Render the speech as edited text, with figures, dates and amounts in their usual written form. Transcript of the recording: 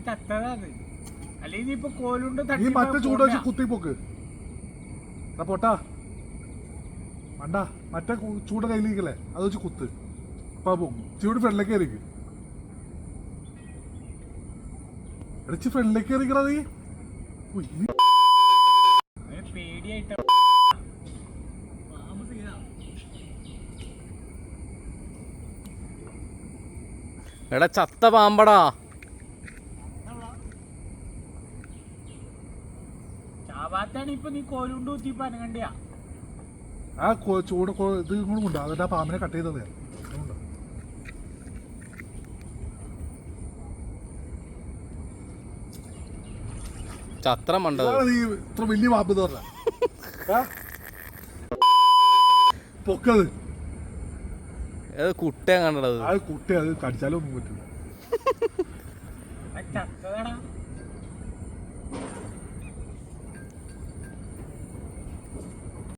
ചത്തതാണ്. അല്ലെങ്കിൽ ഇപ്പൊ കോലുണ്ട് നീ മറ്റേ ചൂട് വെച്ച് കുത്തിപ്പോക്ക് പൊട്ടാ മണ്ട. മറ്റേ ചൂട് കയ്യിലിരിക്കല്ലേ, അത് വെച്ച് കുത്ത്. അപ്പൊ പോകും. ചൂട് ഫ്രണ്ടിലേക്ക് കയറിക്ക്. ഇടച്ച് ഫ്രണ്ടിലേക്ക് കയറിക്കടാ നീ. പേടിയായിട്ട് എടാ ചത്ത പാമ്പടാ. ചാവാത്താണ് ഇപ്പൊ നീ കോലുണ്ട് കുത്തിപ്പോ അനങ്ങണ്ടിയാ. ആ ചൂട് ഇത് ഇങ്ങോട്ടും കൊണ്ടോ. അതിന്റെ ആ പാമ്പിനെ കട്ട് ചെയ്തത് ചത്ര മണ്ടത്. നീ ഇത്ര വലിയ പാമ്പ് എന്ന് പറഞ്ഞ പൊക്കത്. കുട്ടിയാ കണ്ടത്. ആ കുട്ടി അത് കടിച്ചാലൊന്നും പറ്റില്ല.